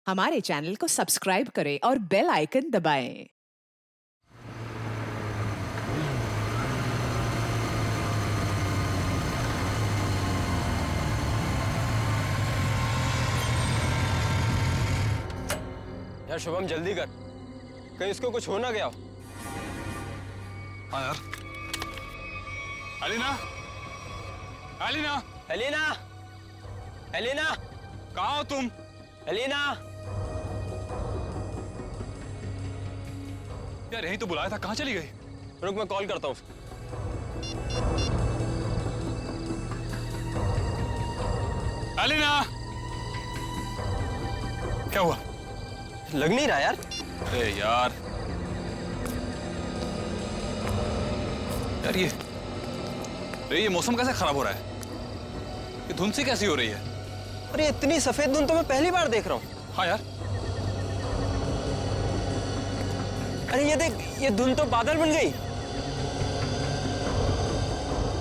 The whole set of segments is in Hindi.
हमारे चैनल को सब्सक्राइब करें और बेल आइकन दबाएं। यार शुभम जल्दी कर, कहीं इसको कुछ हो ना गया हो। हाँ यार। एलिना, एलिना, एलिना, एलिना, कहाँ हो तुम? एलिना, यार यही तो बुलाया था, कहाँ चली गई? रुक मैं कॉल करता हूँ। एलिना, क्या हुआ? लग नहीं रहा यार। अरे यार, यार ये मौसम कैसे खराब हो रहा है? ये धुंध सी कैसी हो रही है? अरे इतनी सफेद धुंध तो मैं पहली बार देख रहा हूँ। हाँ यार। अरे ये देख, ये धुंध तो बादल बन गई।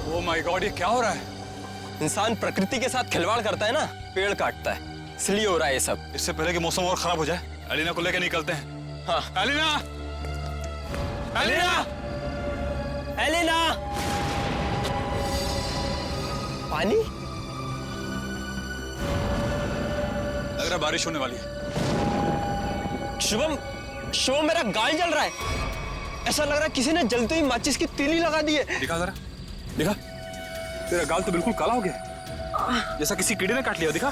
ओह माय गॉड, ये क्या हो रहा है? इंसान प्रकृति के साथ खिलवाड़ करता है ना, पेड़ काटता है, इसलिए हो रहा है ये सब। इससे पहले कि मौसम और खराब हो जाए, एलिना को लेकर निकलते हैं। हाँ। एलिना, एलिना, एलिना, पानी? लग रहा है बारिश होने वाली है। शुभम, शुभम मेरा गाल जल रहा है। ऐसा लग रहा है किसी ने जलते ही माचिस की तीली लगा दी है। दिखा जरा, दिखा। तेरा गाल तो बिल्कुल काला हो गया, जैसा किसी कीड़े ने काट लिया। दिखा।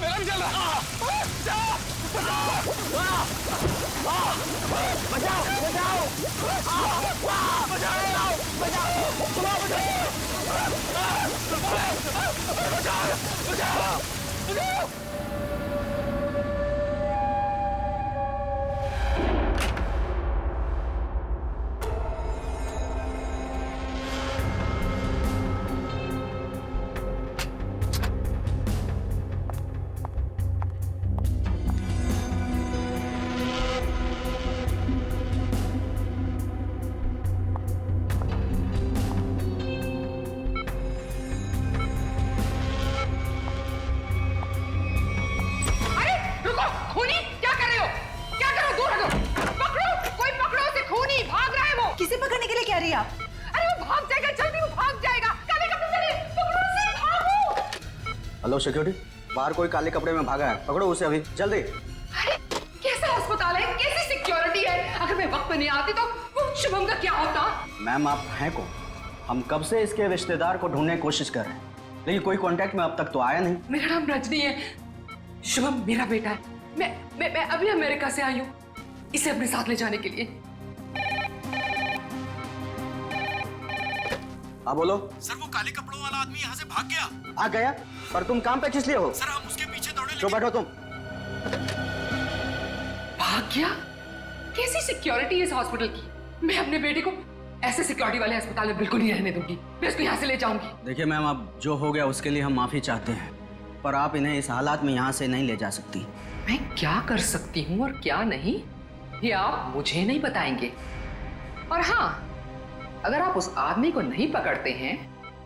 मेरा भी जल रहा है। किसे पकड़ने के लिए कह रही है आप? अरे वो भाग जाएगा, जल्दी वो भाग जाएगा। काले कपड़े पहने, पकड़ो उसे, भागो। हेलो सिक्योरिटी, बाहर कोई काले कपड़े में भागा है, पकड़ो उसे अभी जल्दी। अरे कैसा अस्पताल है, कैसी सिक्योरिटी है? अगर मैं वक्त पे नहीं आती तो वो शुभम का क्या होता? मैम आप हैं कौन? हम कब से इसके रिश्तेदार को ढूंढने की कोशिश कर रहे हैं, लेकिन कोई कांटेक्ट में अब तक तो आया नहीं। मेरा नाम रजनी है, शुभम मेरा बेटा है। मैं अभी अमेरिका से आई हूँ इसे अपने साथ ले जाने के लिए। हाँ बोलो। सर वो काले कपड़ों वाला आदमी यहाँ से भाग गया। आ गया? पर तुम काम पे किस लिए हो? सर हम उसके पीछे दौड़े जो बैठो तुम। भाग गया? कैसी सिक्योरिटी है इस हॉस्पिटल की? मैं अपने बेटे को ऐसे सिक्योरिटी वाले अस्पताल में बिल्कुल नहीं रहने दूंगी। मैं उसको यहाँ से ले जाऊंगी। देखिए मैम, अब जो हो गया उसके लिए हम माफी चाहते हैं, पर आप इन्हें इस हालात में यहाँ से नहीं ले जा सकती। मैं क्या कर सकती हूँ और क्या नहीं, ये आप मुझे नहीं बताएंगे। और हाँ, अगर आप उस आदमी को नहीं पकड़ते हैं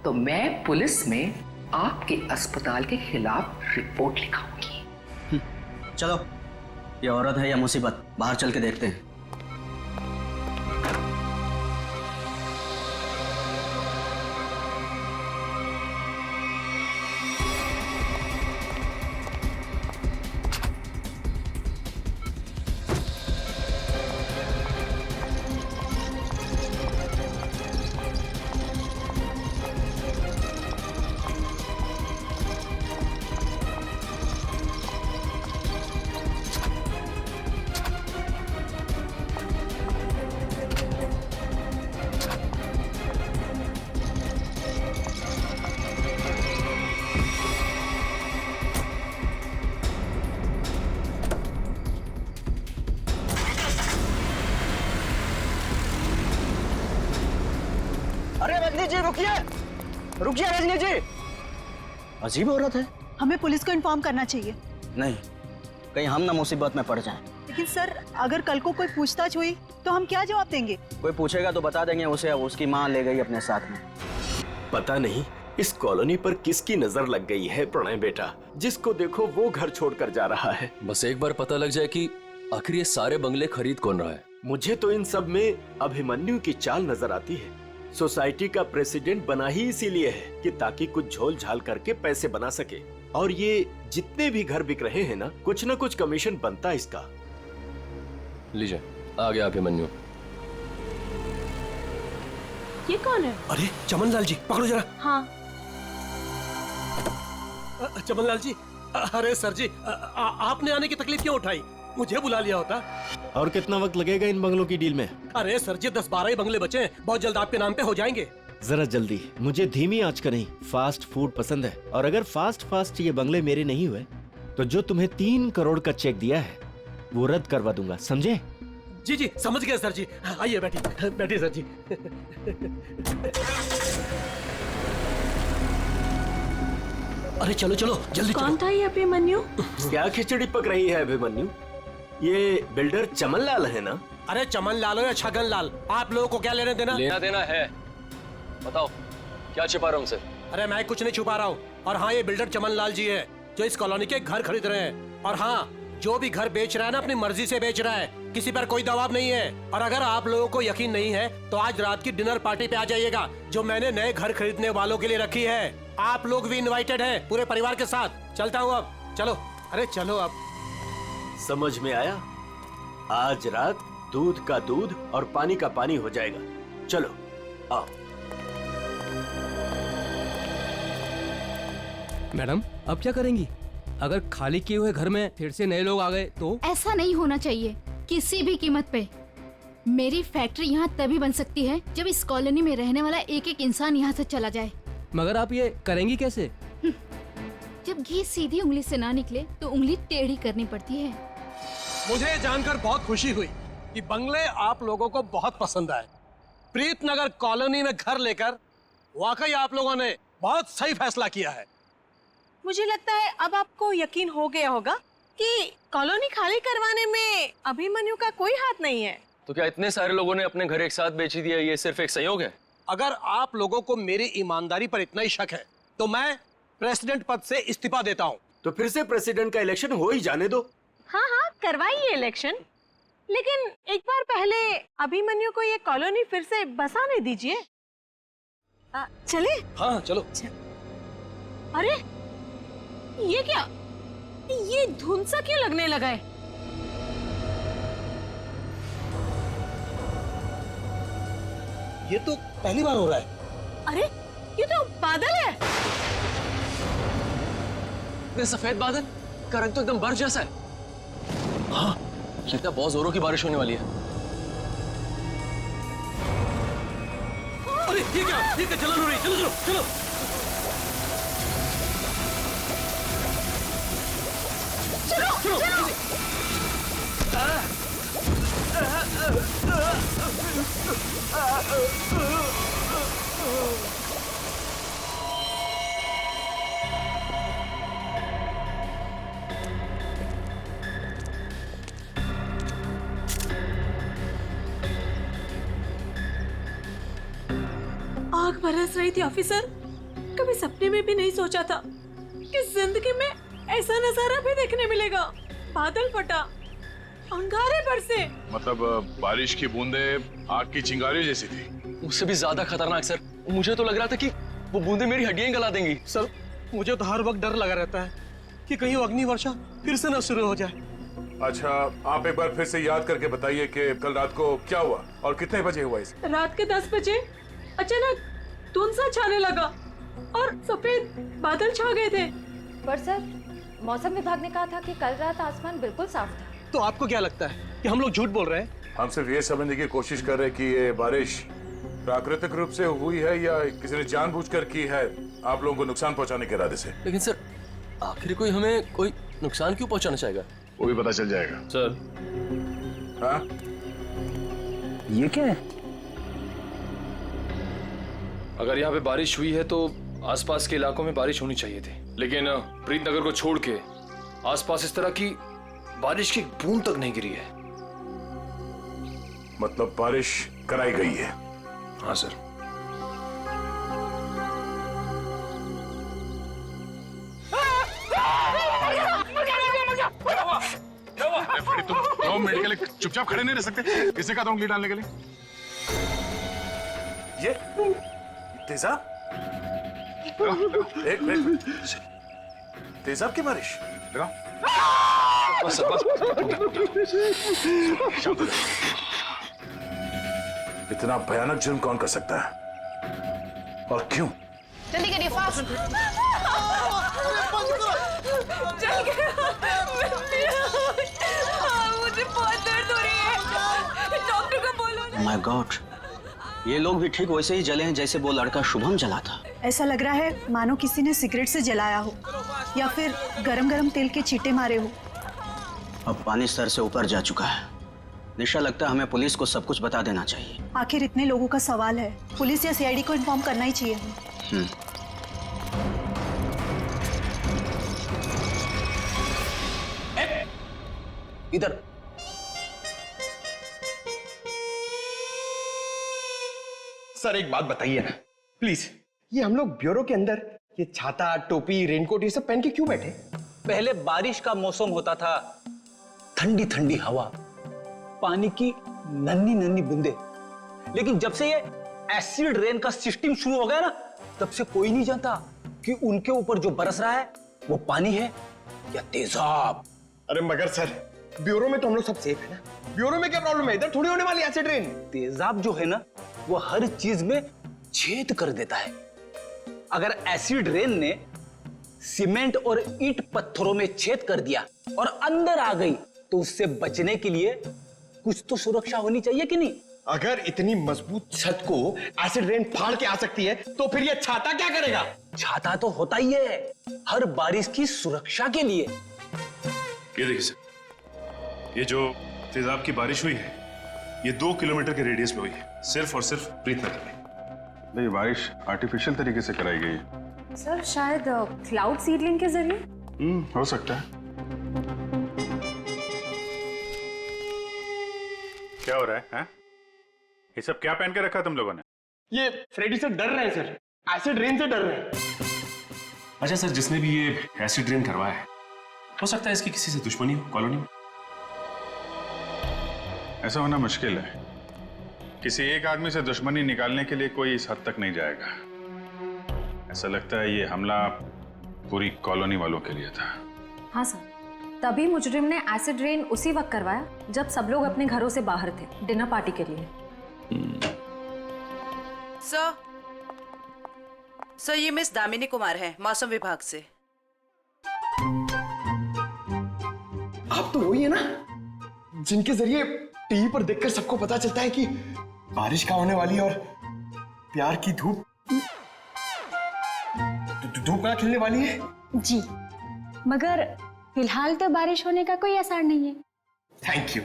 तो मैं पुलिस में आपके अस्पताल के खिलाफ रिपोर्ट लिखाऊंगी। चलो, ये औरत है या मुसीबत, बाहर चल के देखते हैं। अरे रजनी जी रुकिए, रुकिए रजनी जी। अजीब औरत है। हमें पुलिस को इन्फॉर्म करना चाहिए। नहीं, कहीं हम ना मुसीबत में पड़ जाएं। लेकिन सर, अगर कल को कोई पूछताछ हुई तो हम क्या जवाब देंगे? कोई पूछेगा तो बता देंगे उसे उसकी माँ ले गई अपने साथ में। पता नहीं इस कॉलोनी पर किसकी नजर लग गई है प्रणय बेटा? जिसको देखो वो घर छोड़कर जा रहा है। बस एक बार पता लग जाए कि आखिर ये सारे बंगले खरीद कौन रहा है। मुझे तो इन सब में अभिमन्यु की चाल नजर आती है। सोसाइटी का प्रेसिडेंट बना ही इसीलिए है कि ताकि कुछ झोल झाल करके पैसे बना सके। और ये जितने भी घर बिक रहे हैं ना कुछ कमीशन बनता है इसका। लीजिए आ गया अभिमन्यु। ये कौन है? अरे चमन लाल जी, पकड़ो जरा। हाँ। चमन लाल जी, अरे सर जी, आपने आने की तकलीफ क्यों उठाई? मुझे बुला लिया होता। और कितना वक्त लगेगा इन बंगलों की डील में? अरे सर जी, 10-12 ही बंगले बचे हैं, बहुत जल्द आपके नाम पे हो जाएंगे। जरा जल्दी, मुझे धीमी आंच का नहीं फास्ट फूड पसंद है। और अगर फास्ट ये बंगले मेरे नहीं हुए तो जो तुम्हें 3 करोड़ का चेक दिया है वो रद्द करवा दूंगा, समझे? जी जी समझ गया सर जी। आइए बैठिए सर जी। अरे चलो जल्दी। कौन था ये अभिमन्यु? क्या खिचड़ी पक रही है अभिमन्यु? ये बिल्डर चमन लाल है ना? अरे चमन लाल हो या छगन लाल, आप लोगों को क्या लेना देना है? बताओ क्या छिपा रहा हूँ उनसे? अरे मैं कुछ नहीं छुपा रहा हूँ। और हाँ, ये बिल्डर चमन लाल जी है जो इस कॉलोनी के घर खरीद रहे हैं। और हाँ, जो भी घर बेच रहा है ना अपनी मर्जी से बेच रहा है, किसी पर कोई दबाव नहीं है। और अगर आप लोगों को यकीन नहीं है तो आज रात की डिनर पार्टी पे आ जाइएगा जो मैंने नए घर खरीदने वालों के लिए रखी है। आप लोग भी इनवाइटेड हैं पूरे परिवार के साथ। चलता हूँ अब, चलो। अरे चलो अब। समझ में आया? आज रात दूध का दूध और पानी का पानी हो जाएगा। चलो आओ। मैडम अब क्या करेंगी? अगर खाली किए हुए घर में फिर से नए लोग आ गए तो? ऐसा नहीं होना चाहिए किसी भी कीमत पे। मेरी फैक्ट्री यहाँ तभी बन सकती है जब इस कॉलोनी में रहने वाला एक एक इंसान यहाँ से चला जाए। मगर आप ये करेंगी कैसे? जब घी सीधी उंगली से ना निकले तो उंगली टेढ़ी करनी पड़ती है। मुझे जानकर बहुत खुशी हुई कि बंगले आप लोगों को बहुत पसंद आए। प्रीतनगर कॉलोनी में घर लेकर वाकई आप लोगों ने बहुत सही फैसला किया है। मुझे लगता है अब आपको यकीन हो गया होगा कि कॉलोनी खाली करवाने में अभिमन्यु का कोई हाथ नहीं है। तो क्या इतने सारे लोगों ने अपने घर एक साथ बेच ही दिया, ये सिर्फ एक संयोग है? अगर आप लोगों को मेरी ईमानदारी पर इतना ही शक है तो मैं प्रेसिडेंट पद से इस्तीफा देता हूँ। तो फिर से प्रेसिडेंट का इलेक्शन हो ही जाने दो। हाँ करवाइए इलेक्शन, लेकिन एक बार पहले अभिमन्यु को ये कॉलोनी फिर से बसाने दीजिए। चले? हाँ चलो। अरे ये क्या? ये धुंध सा क्यों लगने लगा है? ये तो पहली बार हो रहा है। अरे ये तो बादल है। ये सफेद बादल का रंग तो एकदम बर्फ जैसा है। हाँ लगता है बहुत जोरों की बारिश होने वाली है। अरे ये क्या जलन हो रही है? चलो। आग बरस रही थी ऑफिसर। कभी सपने में भी नहीं सोचा था कि जिंदगी में ऐसा नजारा भी देखने मिलेगा। बादल फटा, अंगारे बरसे। मतलब बारिश की बूंदे आग की चिंगारी जैसी थी? उससे भी ज्यादा खतरनाक सर। मुझे तो लग रहा था कि वो बूंदे मेरी हड्डियां गला देंगी। सर मुझे तो हर वक्त डर लगा रहता है कि कहीं अग्नि वर्षा फिर से न शुरू हो जाए। अच्छा आप एक बार फिर से याद करके बताइए कि कल रात को क्या हुआ और कितने बजे हुआ इसे? रात के 10 बजे अचानक धुंध सा छाने लगा और सफेद बादल छा गए थे। पर सर मौसम विभाग ने कहा था कि कल रात आसमान बिल्कुल साफ था। तो आपको क्या लगता है कि हम लोग झूठ बोल रहे हैं? हम सिर्फ ये समझने की कोशिश कर रहे हैं कि ये बारिश प्राकृतिक रूप से हुई है या किसी ने जानबूझकर की है आप लोगों को नुकसान पहुंचाने के इरादे से। लेकिन सर आखिर कोई हमें कोई नुकसान क्यों पहुंचाना चाहेगा? वो भी पता चल जाएगा सर। हाँ ये क्या है? अगर यहाँ पे बारिश हुई है तो आसपास के इलाकों में बारिश होनी चाहिए थी, लेकिन प्रीतनगर को छोड़ के आसपास इस तरह की बारिश की बूंद तक नहीं गिरी है। मतलब बारिश कराई गई है? हाँ सर। जाओ मेडिकल, चुपचाप खड़े नहीं रह सकते। किसने कहा था उंगली डालने के लिए? ये तेजाब? एक मिनट, तेजाब की बारिश? बस बस। इतना भयानक जुर्म कौन कर सकता है और क्यों? जल्दी करिए, फास्ट। मुझे बहुत दर्द हो रही है, डॉक्टर को बोलो ना। माय गॉड, ये लोग भी ठीक वैसे ही जले हैं जैसे वो लड़का शुभम जला था। ऐसा लग रहा है मानो किसी ने सिगरेट से जलाया हो या फिर गरम गरम तेल के छींटे मारे हो। अब पानी सर से ऊपर जा चुका है। निशा, लगता है हमें पुलिस को सब कुछ बता देना चाहिए। आखिर इतने लोगों का सवाल है, पुलिस या सीआईडी को इन्फॉर्म करना ही चाहिए। इधर सर एक बात बताइए ना प्लीज, ये हम लोग ब्यूरो के अंदर ये छाता, टोपी, रेनकोट ये सब पहन के क्यों बैठे? पहले बारिश का मौसम होता था, ठंडी ठंडी हवा, पानी की नन्ही नन्ही बूंदे। लेकिन जब से ये एसिड रेन का सिस्टम शुरू हो गया ना, तब से कोई नहीं जानता कि उनके ऊपर जो बरस रहा है वो पानी है या तेजाब। अरे मगर सर, ब्यूरो में तो हम लोग सब सेफ है ना। ब्यूरो में क्या प्रॉब्लम है? इधर थोड़ी होने वाली एसिड रेन। तेजाब जो है ना, वो हर चीज में छेद कर देता है। अगर एसिड रेन ने सीमेंट और ईंट पत्थरों में छेद कर दिया और अंदर आ गई, तो उससे बचने के लिए कुछ तो सुरक्षा होनी चाहिए कि नहीं? अगर इतनी मजबूत छत को एसिड रेन फाड़ के आ सकती है, तो फिर ये छाता क्या करेगा? छाता तो होता ही है हर बारिश की सुरक्षा के लिए। ये देखिए सर, ये जो तेजाब की बारिश हुई है, ये 2 किलोमीटर के रेडियस में हुई है, सिर्फ और सिर्फ प्रीतनगर में। ये बारिश आर्टिफिशियल तरीके से कराई गई है सर, शायद क्लाउड सीडलिंग के जरिए। हो सकता है। क्या हो रहा है, हैं? ये सब क्या पहन के रखा तुम लोगों ने? ये फ्रेडी सर डर रहे हैं सर, एसिड रेन से डर रहे हैं। अच्छा सर, जिसने भी ये एसिड रेन करवाया है, हो सकता है इसकी किसी से दुश्मनी हो कॉलोनी में। ऐसा होना मुश्किल है। किसी एक आदमी से दुश्मनी निकालने के लिए कोई इस हद तक नहीं जाएगा। ऐसा लगता है ये हमला पूरी कॉलोनी वालों के लिए था। हाँ सर, तभी मुजरिम ने एसिड रेन उसी वक्त करवाया जब सब लोग अपने घरों से बाहर थे डिनर पार्टी के लिए। सर, ये मिस दामिनी कुमार है, मौसम विभाग से। आप तो वही है ना जिनके जरिए टीवी पर देखकर सबको पता चलता है कि बारिश का होने वाली है और प्यार की धूप कहाँ खिलने वाली है। जी, मगर फिलहाल तो बारिश होने का कोई असर नहीं है। Thank you.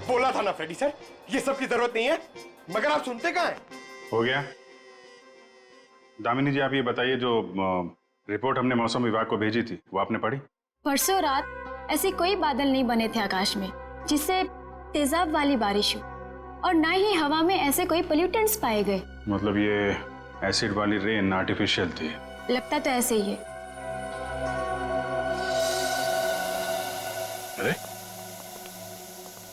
बोला था ना फ्रेडी सर, ये सब की जरूरत नहीं है, मगर आप सुनते कहाँ हैं? हो गया। दामिनी जी, आप ये बताइए, जो रिपोर्ट हमने मौसम विभाग को भेजी थी, वो आपने पढ़ी? परसों रात ऐसे कोई बादल नहीं बने थे आकाश में जिससे तेजाब वाली बारिश हो, और ना ही हवा में ऐसे कोई पोल्यूटेंट्स पाए गए। मतलब ये एसिड वाली रेन आर्टिफिशियल थी? लगता तो ऐसे ही है। अरे,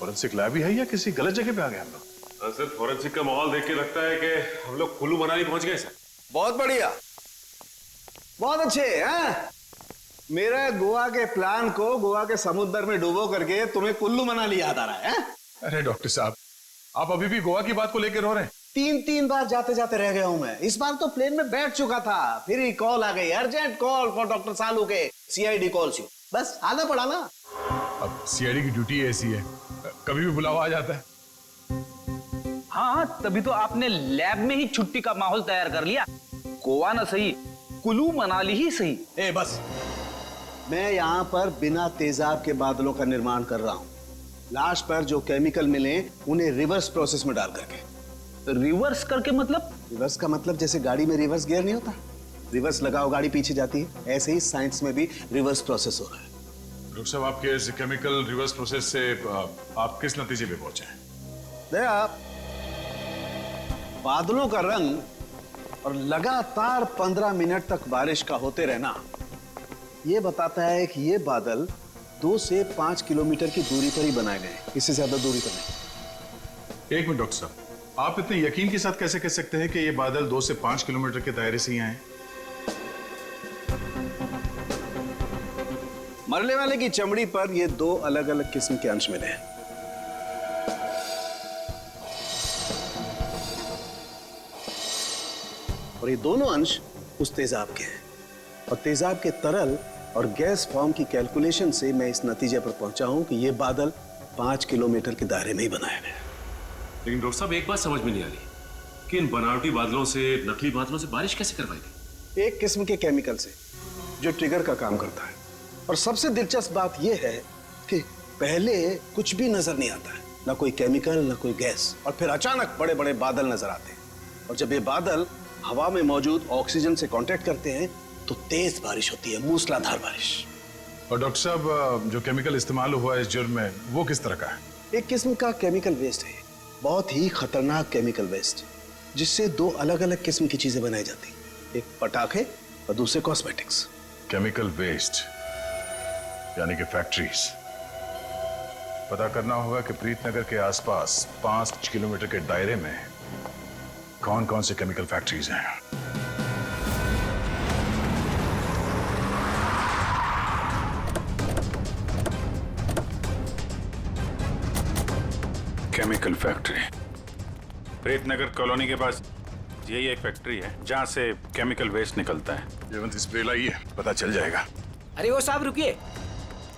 फॉरेंसिक लैब ही है या किसी गलत जगह पे आ गए हम लोग? सर, फॉरेंसिक का माहौल देख के लगता है कि हम लोग कुल्लू मनाली पहुंच गए सर। बहुत बढ़िया, बहुत अच्छे हैं। मेरे गोवा के प्लान को गोवा के समुद्र में डुबो करके तुम्हें कुल्लू मनाली याद आ रहा है? अरे डॉक्टर साहब, आप अभी भी गोवा की बात को लेकर रो रहे हैं? 3 बार जाते जाते रह गया हूं मैं। इस बार तो प्लेन में बैठ चुका था, फिर ही कॉल आ गई, अर्जेंट कॉल फॉर डॉक्टर सालू के सीआईडी कॉल्स यू। बस आना पड़ा ना। अब सीआईडी की ड्यूटी ऐसी है, कभी भी बुलावा आ जाता है। हाँ, तभी तो आपने लैब में ही छुट्टी का माहौल तैयार कर लिया। गोवा ना सही, कुल्लू मनाली ही सही। ए बस, मैं यहाँ पर बिना तेजाब के बादलों का निर्माण कर रहा हूँ। लाश पर जो केमिकल मिले उन्हें रिवर्स प्रोसेस में डाल करके। रिवर्स करके मतलब? रिवर्स का मतलब जैसे गाड़ी में रिवर्स गियर नहीं होता, रिवर्स लगाओ गाड़ी पीछे जाती है, ऐसे ही साइंस में भी रिवर्स प्रोसेस हो रहा है। डॉक्टर साहब, आपके इस केमिकल रिवर्स प्रोसेस से आप किस नतीजे पे पहुंचे हैं? देखा, बादलों का रंग और लगातार 15 मिनट तक बारिश का होते रहना ये बताता है कि ये बादल 2 से 5 किलोमीटर की दूरी पर ही बनाए गए, इससे ज्यादा दूरी पर नहीं। एक मिनट डॉक्टर साहब, आप इतने यकीन के साथ कैसे कह सकते हैं कि ये बादल 2 से 5 किलोमीटर के दायरे से ही आए? मरने वाले की चमड़ी पर ये 2 अलग अलग किस्म के अंश मिले हैं। और ये दोनों अंश उस तेजाब के हैं, और तेजाब के तरल और गैस फॉर्म की कैलकुलेशन से मैं इस नतीजे पर पहुंचा हूं कि ये बादल 5 किलोमीटर के दायरे में ही बनाए गए। लेकिन डॉक्टर साहब, एक बात समझ में नहीं आ रही कि इन बनावटी बादलों से, नकली बादलों से बारिश कैसे करवाई गई? एक किस्म के केमिकल से जो ट्रिगर का काम करता है। और सबसे दिलचस्प बात यह है कि पहले कुछ भी नजर नहीं आता है, ना कोई केमिकल ना कोई गैस, और फिर अचानक बड़े बड़े बादल नजर आते हैं। और जब ये बादल हवा में मौजूद ऑक्सीजन से कांटेक्ट करते हैं तो तेज बारिश होती है, मूसलाधार बारिश। और डॉक्टर साहब, जो केमिकल इस्तेमाल हुआ है इस जुर्म में, वो किस तरह का है? एक किस्म का केमिकल वेस्ट है, बहुत ही खतरनाक केमिकल वेस्ट, जिससे 2 अलग अलग किस्म की चीजें बनाई जाती, एक पटाखे और दूसरे कॉस्मेटिक्स। केमिकल वेस्ट यानी कि फैक्ट्रीज। पता करना होगा कि प्रीतनगर के आसपास 5 किलोमीटर के दायरे में कौन कौन से केमिकल फैक्ट्रीज हैं। केमिकल फैक्ट्री प्रीतनगर कॉलोनी के पास यही एक फैक्ट्री है जहां से केमिकल वेस्ट निकलता है। जयवंत स्प्रे लाइए, पता चल जाएगा। अरे वो साहब रुकिए,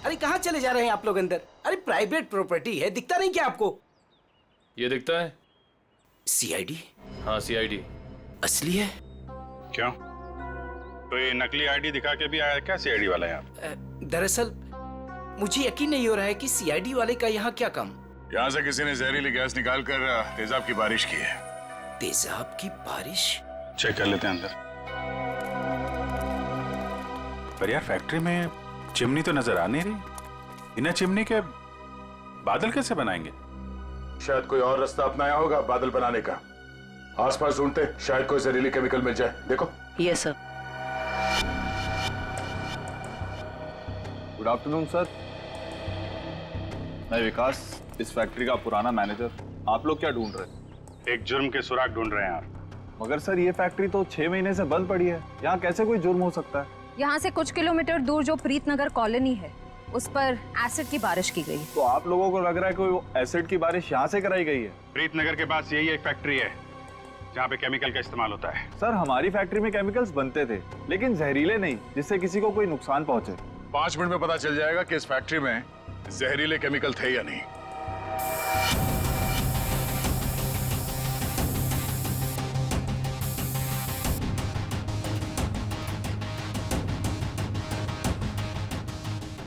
अरे कहाँ चले जा रहे हैं आप लोग अंदर? अरे प्राइवेट प्रॉपर्टी है, दिखता नहीं क्या आपको? ये दिखता है। सीआईडी? हाँ सीआईडी। असली है? क्यों, तो ये नकली आईडी दिखा के भी आया क्या सीआईडी वाला यहाँ? दरअसल मुझे यकीन नहीं हो रहा है कि सीआईडी वाले का यहाँ क्या काम। यहाँ से किसी ने जहरीली गैस निकाल कर तेजाब की बारिश की है। तेजाब की बारिश? चेक कर लेते हैं अंदर। पर यार, फैक्ट्री में चिमनी तो नजर आ नहीं रही। बिना चिमनी के बादल कैसे बनाएंगे? शायद कोई और रास्ता अपनाया होगा बादल बनाने का। आसपास ढूंढते, शायद कोई जहरीली केमिकल मिल जाए। देखो। Yes sir. Good afternoon sir, मैं विकास, इस फैक्ट्री का पुराना मैनेजर। आप लोग क्या ढूंढ रहे हैं? एक जुर्म के सुराग ढूंढ रहे हैं आप। मगर सर ये फैक्ट्री तो 6 महीने से बंद पड़ी है, यहाँ कैसे कोई जुर्म हो सकता है? यहाँ से कुछ किलोमीटर दूर जो प्रीतनगर कॉलोनी है उस पर एसिड की बारिश की गई। तो आप लोगों को लग रहा है कोई एसिड की बारिश यहाँ से कराई गई है? प्रीतनगर के पास यही एक फैक्ट्री है जहाँ पे केमिकल का इस्तेमाल होता है। सर हमारी फैक्ट्री में केमिकल्स बनते थे, लेकिन जहरीले नहीं, जिससे किसी को कोई नुकसान पहुंचे। 5 मिनट में पता चल जाएगा कि इस फैक्ट्री में जहरीले केमिकल थे या नहीं।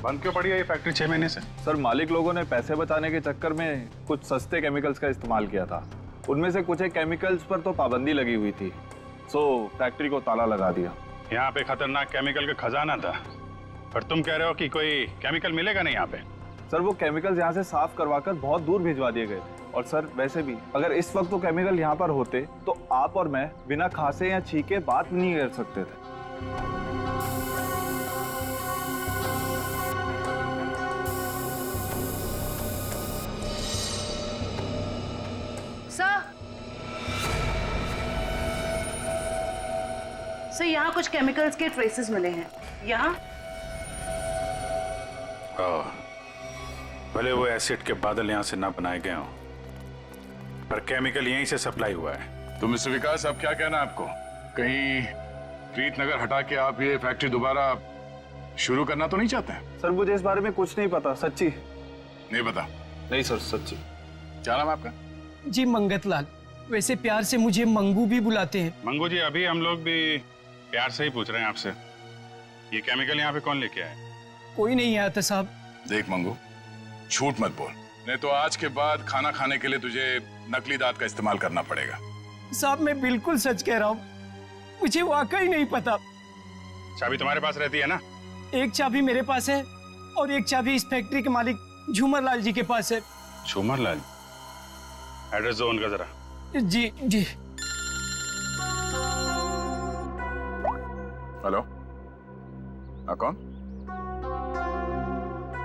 बंद क्यों पड़ी है ये फैक्ट्री 6 महीने से? सर मालिक लोगों ने पैसे बचाने के चक्कर में कुछ सस्ते केमिकल्स का इस्तेमाल किया था। उनमें से कुछ एक केमिकल्स पर तो पाबंदी लगी हुई थी, सो फैक्ट्री को ताला लगा दिया। यहाँ पे खतरनाक केमिकल का खजाना था, पर तुम कह रहे हो कि कोई केमिकल मिलेगा नहीं यहाँ पे? सर वो केमिकल्स यहाँ से साफ करवाकर बहुत दूर भिजवा दिए गए। और सर वैसे भी अगर इस वक्त वो केमिकल यहाँ पर होते तो आप और मैं बिना खांसे या छींके बात नहीं कर सकते थे। सर यहाँ कुछ केमिकल्स के ट्रेसेस मिले हैं। यहाँ भले वो एसिड के बादल यहाँ से ना बनाए गए हों, पर केमिकल यहीं से सप्लाई हुआ है। तो मिस्टर विकास, अब क्या कहना है आपको? कहीं प्रीतनगर हटा के आप ये फैक्ट्री दोबारा शुरू करना तो नहीं चाहते हैं? सर मुझे इस बारे में कुछ नहीं पता, सच्ची नहीं पता। नहीं सर, सच्ची। क्या नाम है आपका? जी मंगत लाल, वैसे प्यार से मुझे मंगू भी बुलाते हैं। मंगू जी, अभी हम लोग भी प्यार से ही पूछ रहे हैं आपसे, ये केमिकल यहाँ पे कौन लेके आया? कोई नहीं आया था साहब। देख मंगू, झूठ मत बोल, नहीं तो आज के बाद खाना खाने के लिए तुझे नकली दांत का इस्तेमाल करना पड़ेगा। साहब मैं बिल्कुल सच कह रहा हूँ, मुझे वाकई नहीं पता। चाबी तुम्हारे पास रहती है ना? एक चाबी मेरे पास है और एक चाबी इस फैक्ट्री के मालिक झूमर लाल जी के पास है। झूमर लाल? एड्रेस दो उनका जरा। जी जी। हेलो, हाँ कौन?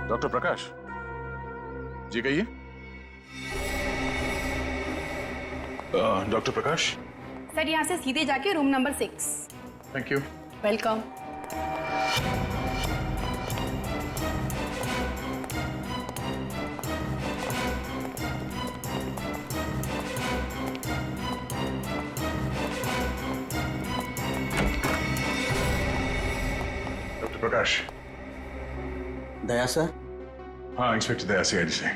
डॉक्टर प्रकाश जी, कहिए। डॉक्टर प्रकाश। सर यहाँ से सीधे जाके room number 6। Thank you. Welcome. Doctor Prakash. Daya sir. हाँ, इंस्पेक्टर दया सीआईडी से।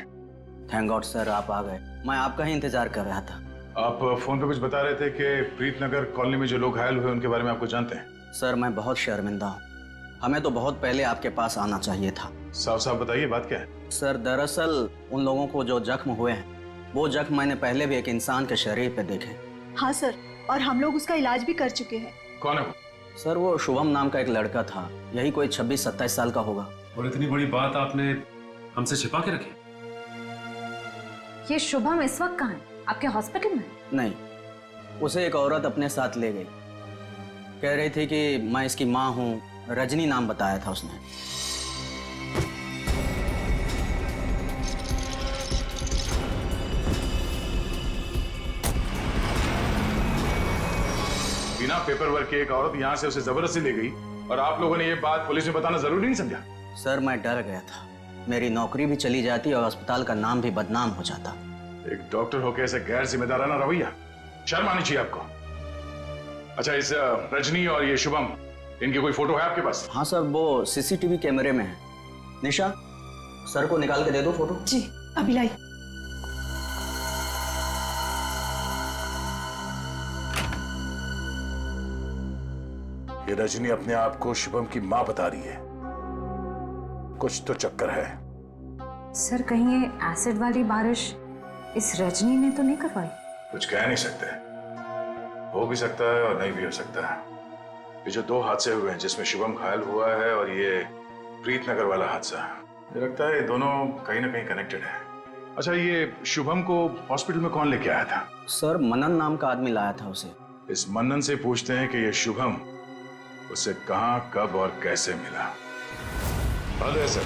थैंक गॉड सर, आप आ गए। मैं आपका ही इंतजार कर रहा था। आप फोन पे कुछ बता रहे थे कि प्रीतनगर कॉलोनी में जो लोग घायल हुए उनके बारे में आपको जानते हैं? सर मैं बहुत शर्मिंदा हूँ। हमें तो बहुत पहले आपके पास आना चाहिए था। साफ साफ बताइए, बात क्या है? सर दरअसल उन लोगों को जो जख्म हुए हैं वो जख्म मैंने पहले भी एक इंसान के शरीर पे देखे। हाँ सर, और हम लोग उसका इलाज भी कर चुके हैं। कौन है वो? सर वो शुभम नाम का एक लड़का था, यही कोई 26-27 साल का होगा। और इतनी बड़ी बात आपने हमसे छिपा के रखी? ये शुभम इस वक्त कहाँ है? आपके हॉस्पिटल में? नहीं, उसे एक औरत अपने साथ ले गई। कह रही थी कि मैं इसकी माँ हूँ, रजनी नाम बताया था उसने। बिना पेपर वर्क के एक औरत यहाँ से उसे जबरदस्ती ले गई और आप लोगों ने ये बात पुलिस में बताना जरूरी नहीं समझा? सर मैं डर गया था, मेरी नौकरी भी चली जाती और अस्पताल का नाम भी बदनाम हो जाता। एक डॉक्टर होकर ऐसे गैर जिम्मेदाराना रवैया, शर्म आनी चाहिए आपको। अच्छा, इस रजनी और ये शुभम, इनकी कोई फोटो है आपके पास? हाँ सर, वो सीसीटीवी कैमरे में है। निशा, सर को निकाल के दे दो फोटो। जी अभी लाई। ये रजनी अपने आप को शुभम की मां बता रही है। कुछ तो चक्कर है। सर कहीं ये एसिड वाली बारिश इस रजनी ने तो नहीं करवाई? कुछ कह नहीं सकते, हो भी सकता है और नहीं भी हो सकता है। ये जो दो हादसे हुए हैं जिसमें शुभम घायल हुआ है और ये प्रीतनगर वाला हादसा, मुझे लगता है ये दोनों कहीं ना कहीं कनेक्टेड है। अच्छा, ये शुभम को हॉस्पिटल में कौन लेके आया था? सर मनन नाम का आदमी लाया था उसे। इस मनन से पूछते हैं कि ये शुभम उसे कहाँ, कब और कैसे मिला। हाँ सर,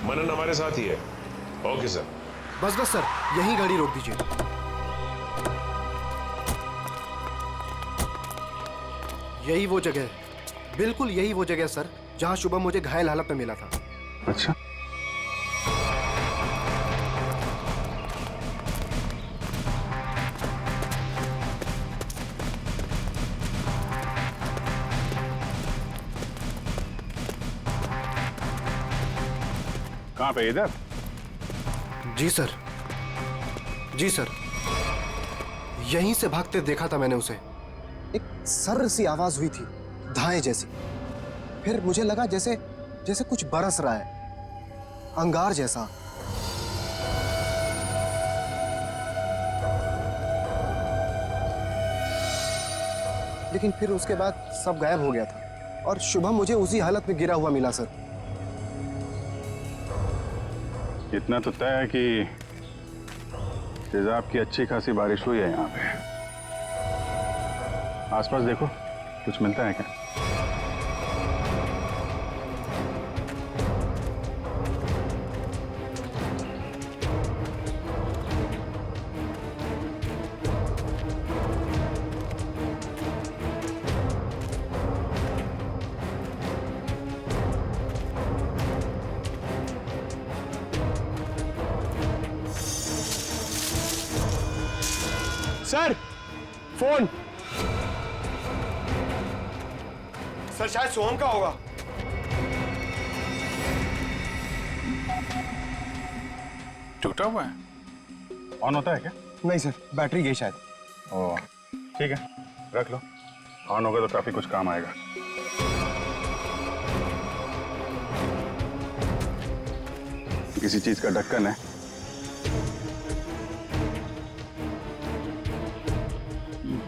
मनन हमारे साथ ही है। Okay sir. बस बस सर, यही गाड़ी रोक दीजिए। यही वो जगह है, बिल्कुल यही वो जगह सर जहां शुभम मुझे घायल हालत में मिला था। अच्छा, कहाँ पे? इधर? जी सर, जी सर, यहीं से भागते देखा था मैंने उसे। एक सर्र सी आवाज हुई थी, धाए जैसी। फिर मुझे लगा जैसे जैसे कुछ बरस रहा है, अंगार जैसा। लेकिन फिर उसके बाद सब गायब हो गया था और शुभम मुझे उसी हालत में गिरा हुआ मिला सर। इतना तो तय है कि तेजाब की अच्छी खासी बारिश हुई है यहाँ पे। आसपास देखो, कुछ मिलता है क्या? Sir phone. सर शायद सोहम का होगा। टूटा हुआ है? ऑन होता है क्या? नहीं सर, बैटरी गई शायद। ओह ठीक है, रख लो। ऑन होगा तो काफी कुछ काम आएगा। किसी चीज का ढक्कन है।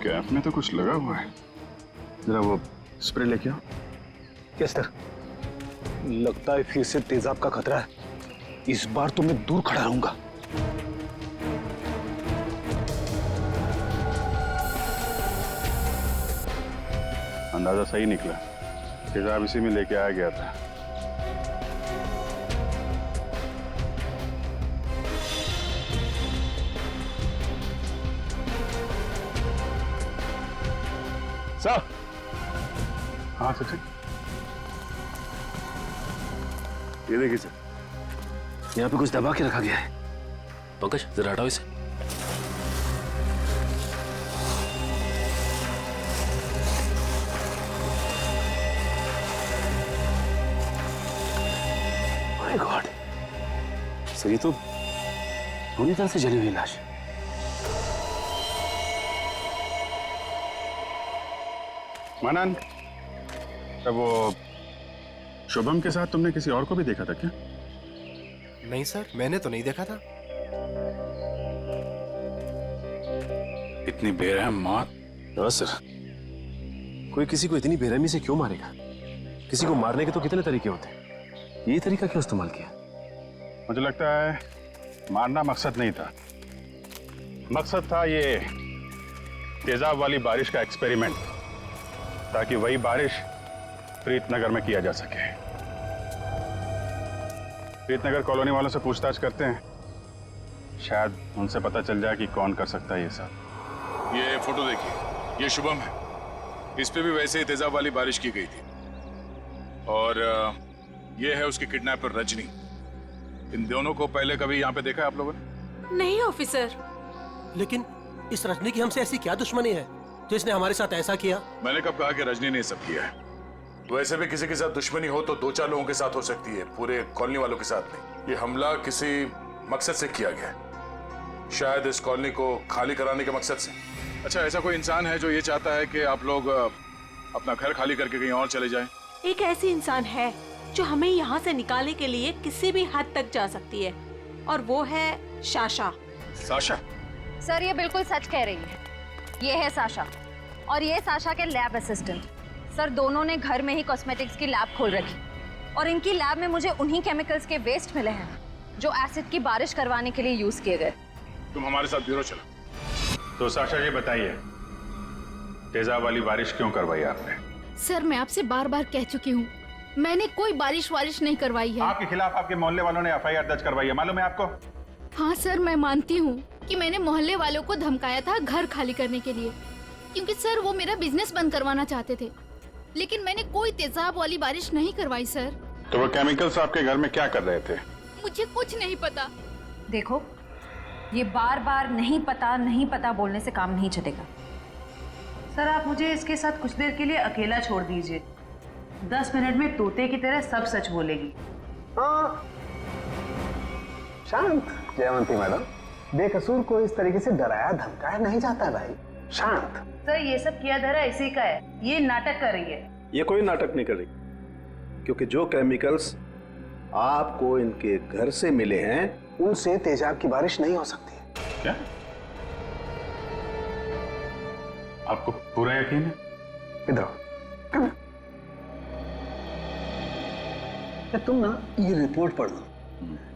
कैप में तो कुछ लगा हुआ है। जरा वो स्प्रे लेके आओ। Yes sir. लगता है फिर से तेजाब का खतरा है। इस बार तो मैं दूर खड़ा रहूंगा। अंदाजा सही निकला। तेजाब इसी में लेके आया गया था। सर। हाँ सचिन, ये देखिए सर, यहाँ पे कुछ दबा के रखा गया है। पंकज जरा हटाओ इसे। माय गॉड, सर ये तो पूरी तरह से जली हुई लाश है। मानन, तब वो शुभम के साथ तुमने किसी और को भी देखा था क्या? नहीं सर, मैंने तो नहीं देखा था। इतनी बेरहम मौत? हाँ सर, कोई किसी को इतनी बेरहमी से क्यों मारेगा? किसी को मारने के तो कितने तरीके होते हैं, ये तरीका क्यों इस्तेमाल किया? मुझे लगता है मारना मकसद नहीं था, मकसद था ये तेजाब वाली बारिश का एक्सपेरिमेंट, ताकि वही बारिश प्रीतनगर में किया जा सके। प्रीतनगर कॉलोनी वालों से पूछताछ करते हैं, शायद उनसे पता चल जाए कि कौन कर सकता है ये सब। ये फोटो देखिए, ये शुभम है, इस पे भी वैसे ही तेजाब वाली बारिश की गई थी। और ये है उसकी किडनैपर रजनी। इन दोनों को पहले कभी यहाँ पे देखा है आप लोगों ने? नहीं ऑफिसर। लेकिन इस रजनी की हमसे ऐसी क्या दुश्मनी है जो इसने हमारे साथ ऐसा किया? मैंने कब कहा कि रजनी ने सब किया है? वैसे भी किसी के साथ दुश्मनी हो तो 2-4 लोगों के साथ हो सकती है, पूरे कॉलोनी वालों के साथ नहीं। ये हमला किसी मकसद से किया गया है, शायद इस कॉलोनी को खाली कराने के मकसद से। अच्छा, ऐसा कोई इंसान है जो ये चाहता है कि आप लोग अपना घर खाली करके कहीं और चले जाएं? एक ऐसी इंसान है जो हमें यहाँ से निकालने के लिए किसी भी हद तक जा सकती है, और वो है साशा। साशा? सर ये बिल्कुल सच कह रही है, ये है साशा, और ये साशा के लैब असिस्टेंट। सर दोनों ने घर में ही कॉस्मेटिक्स की लैब खोल रखी, और इनकी लैब में मुझे उन्हीं केमिकल्स के वेस्ट मिले हैं जो एसिड की बारिश करवाने के लिए यूज किए गए। तुम हमारे साथ ब्यूरो चलो। तो साशा जी बताइए, तेजाब वाली बारिश क्यों करवाई आपने? सर मैं आपसे बार बार कह चुकी हूँ, मैंने कोई बारिश नहीं करवाई है। आपके खिलाफ आपके मोहल्ले वालों ने एफआईआर दर्ज करवाई है, मालूम है आपको? हाँ सर, मैं मानती हूँ कि मैंने मोहल्ले वालों को धमकाया था घर खाली करने के लिए, क्योंकि सर वो मेरा बिजनेस बंद करवाना चाहते थे, लेकिन मैंने कोई तेजाब वाली बारिश नहीं करवाई सर। तो वो केमिकल्स आपके घर में क्या कर रहे थे? मुझे कुछ नहीं पता। देखो, ये बार बार नहीं पता बोलने से काम नहीं चलेगा। सर आप मुझे इसके साथ कुछ देर के लिए अकेला छोड़ दीजिए, 10 मिनट में तोते की तरह सब सच बोलेगी। शांत जयवंती मैडम, बेकसूर को इस तरीके से डराया धमकाया नहीं जाता भाई, शांत। सर ये सब किया धरा इसी का है, ये नाटक कर रही है। ये कोई नाटक नहीं कर रही, क्योंकि जो केमिकल्स आपको इनके घर से मिले हैं उनसे तेजाब की बारिश नहीं हो सकती। क्या आपको पूरा यकीन है? इधर तुम ना ये रिपोर्ट पढ़ लो,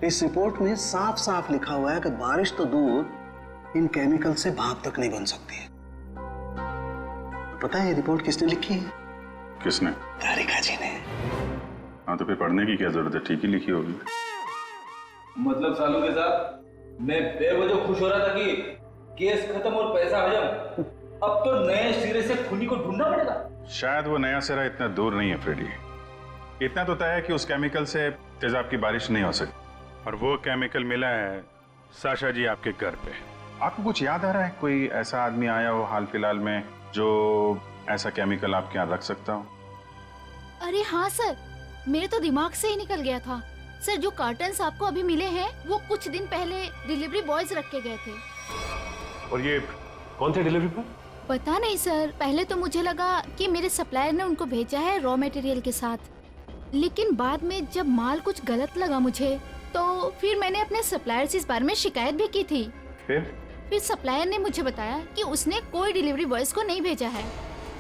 इस रिपोर्ट में साफ साफ लिखा हुआ है कि बारिश तो दूर, इन केमिकल से भाप तक नहीं बन सकती है। पता है ये रिपोर्ट किसने लिखी है? किसने? तारिका जी ने। हाँ तो फिर पढ़ने की क्या जरूरत है, ठीक ही लिखी होगी। मतलब सालों के साथ मैं बेवजह खुश हो रहा था कि केस खत्म और पैसा हजम, अब तो नए सिरे से खूनी को ढूंढना पड़ेगा। शायद वो नया सिरा इतना दूर नहीं है फ्रेडी, इतना तो तय है कि उस केमिकल से तेजाब की बारिश नहीं हो सकती, और वो केमिकल मिला है साशा जी आपके घर पे। आपको कुछ याद आ रहा है, कोई ऐसा आदमी आया हो हाल फिलहाल में जो ऐसा केमिकल आपके यहाँ रख सकता हो? अरे हाँ सर, मेरे तो दिमाग से ही निकल गया था। सर जो कार्टन्स आपको अभी मिले हैं वो कुछ दिन पहले डिलीवरी बॉयज रख के गए थे। और ये कौन थे डिलीवरी बॉय? पता नहीं सर, पहले तो मुझे लगा कि मेरे सप्लायर ने उनको भेजा है रॉ मटेरियल के साथ, लेकिन बाद में जब माल कुछ गलत लगा मुझे, तो फिर मैंने अपने सप्लायर से इस बारे में शिकायत भी की थी। फिर सप्लायर ने मुझे बताया कि उसने कोई डिलीवरी बॉयज को नहीं भेजा है।